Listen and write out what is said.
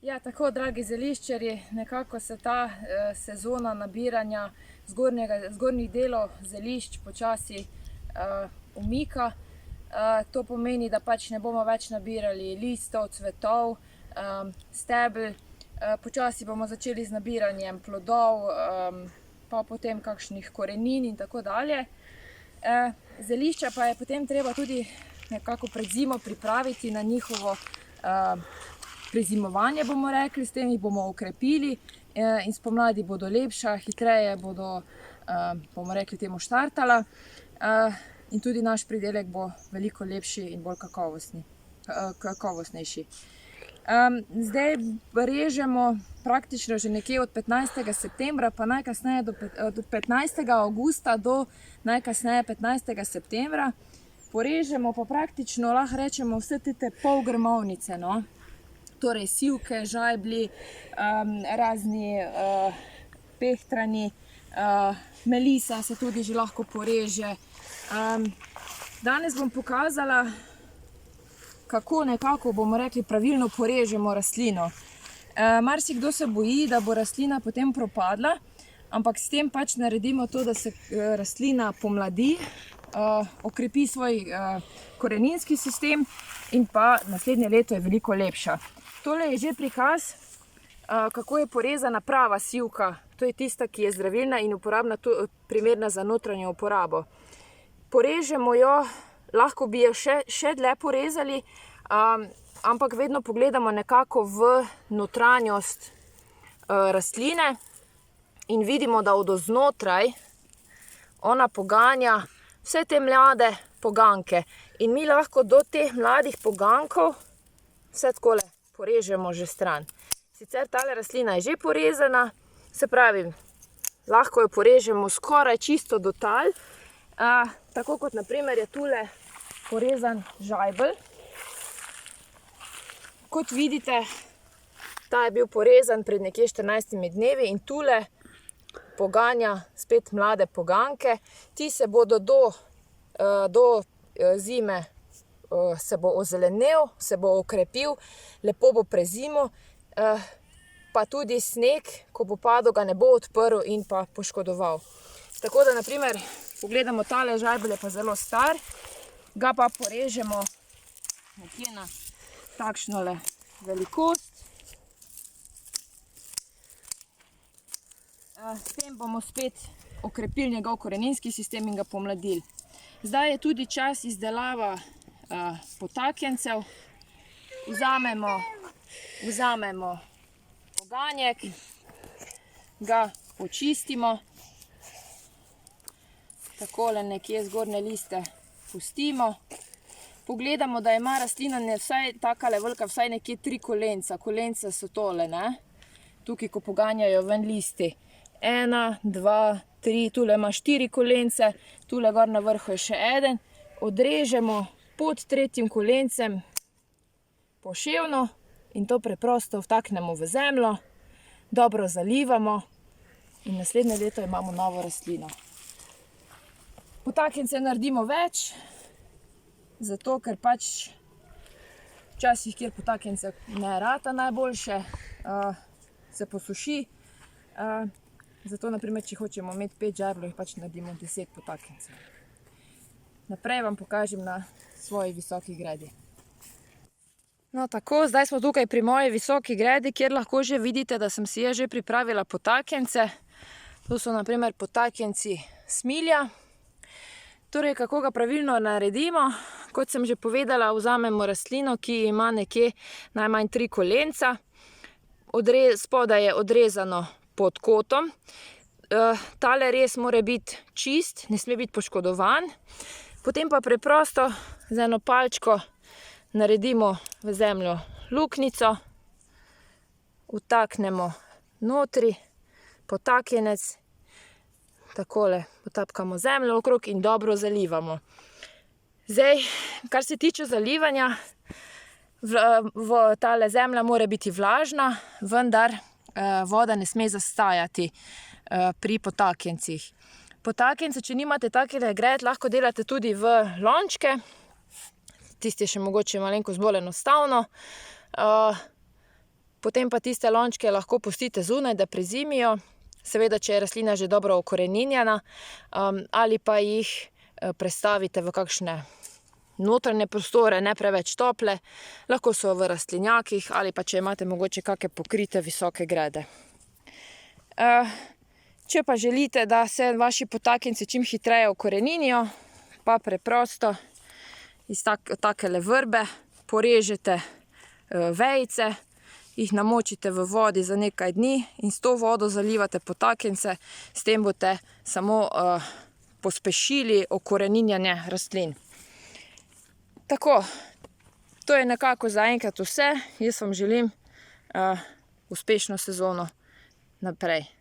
Ja, tako, dragi zeliščarji, nekako se ta sezona nabiranja zgornjih delov zelišč počasi umika. To pomeni, da pač ne bomo več nabirali listov, cvetov, stebel. Počasi bomo začeli z nabiranjem plodov, pa potem kakšnih korenin in tako dalje. Zelišča pa je potem treba tudi nekako pred zimo pripraviti na njihovo prezimovanje, bomo rekli, s tem jih bomo okrepili in spomladi bodo lepša, hitreje bodo, bomo rekli, temu štartala in tudi naš pridelek bo veliko lepši in bolj kakovostnejši. Zdaj režemo praktično že nekje od 15. septembra, pa najkasneje od 15. avgusta do najkasneje 15. septembra. Porežemo pa praktično, lahko rečemo, vse te polgrmovnice, no. Torej sivke, žajblji, razni pehtrani, melisa se tudi že lahko poreže. Danes bom pokazala, kako nekako, bomo rekli, pravilno porežemo rastlino. Marsikdo se boji, da bo rastlina potem propadla, ampak s tem pač naredimo to, da se rastlina pomladi, okrepi svoj koreninski sistem in pa naslednje leto je veliko lepša. Tole je že prikaz, kako je porezana prava sivka. To je tista, ki je zdravilna in uporabna, primerna za notranjo uporabo. Porežemo jo, lahko bi jo še dlje porezali, ampak vedno pogledamo nekako v notranjost rastline in vidimo, da od oznotraj ona poganja vse te mlade poganke. In mi lahko do teh mladih pogankov vse takole porežemo že stran. Sicer tale rastlina je že porezana, se pravi, lahko jo porežemo skoraj čisto do tal, tako kot na primer je tule porezan žajbelj. Kot vidite, ta je bil porezan pred nekje 14 dnevi in tule poganja spet mlade poganke. Ti se bodo do zime se bo ozelenel, se bo okrepil, lepo bo prezimil, pa tudi sneg, ko bo padel, ga ne bo odprl in pa poškodoval. Tako da, na primer, pogledamo, tale žajbelj je pa zelo star, ga pa porežemo nekje na takšnole velikost. S tem bomo spet okrepili njegov koreninski sistem in ga pomladili. Zdaj je tudi čas izdelava potaknjencev. Vzamemo poganjek, ga počistimo, takole nekje zgornje liste pustimo. Pogledamo, da ima rastlina vsaj takale velika, vsaj nekje 3 kolenca. Kolenca so tole, ne? Tukaj, ko poganjajo ven listi. 1, 2, 3, tule ima 4 kolence, tule gor na vrhu je še eden. Odrežemo pod 3. kolencem poševno in to preprosto vtaknemo v zemljo, dobro zalivamo in naslednje leto imamo novo rastlino. Potaknjence naredimo več, zato ker pač včasih, kjer potaknjence ne rata najboljše, se posuši. Zato, na primer, če hočemo imeti 5 žajbljev, pač naredimo 10 potaknjencev. Naprej vam pokažem na svoji visoki gredi. No, tako, zdaj smo tukaj pri moji visoki gredi, kjer lahko že vidite, da sem si že pripravila potaknjence. To so, na primer, potaknjenci smilja. Torej, kako ga pravilno naredimo? Kot sem že povedala, vzamemo rastlino, ki ima nekje najmanj 3 kolenca. Spodaj je odrezano pod kotom. Tale res mora biti čist, ne sme biti poškodovan. Potem pa preprosto z eno palčko naredimo v zemljo luknjico, vtaknemo notri potaknjenec, takole potapkamo zemljo okrog in dobro zalivamo. Zdaj, kar se tiče zalivanja, tale zemlja mora biti vlažna, vendar voda ne sme zastajati pri potaknjencih. Potaknjence, če nimate takega gred, lahko delate tudi v lončke. Tisti je še mogoče malenkost bolj enostavno. Potem pa tiste lončke lahko pustite zunaj, da prezimijo. Seveda, če je rastlina že dobro ukoreninjena, ali pa jih prestavite v kakšne notranje prostore, ne preveč tople. Lahko so v rastlinjakih ali pa če imate mogoče kakšne pokrite visoke grede. Če pa želite, da se vaši potakenci čim hitreje ukoreninijo, pa preprosto iz takele vrbe porežete vejice, jih namočite v vodi za nekaj dni in s to vodo zalivate potakence. S tem boste samo pospešili ukoreninjanje rastlin. Tako, to je nekako zaenkrat vse. Jaz vam želim uspešno sezono naprej.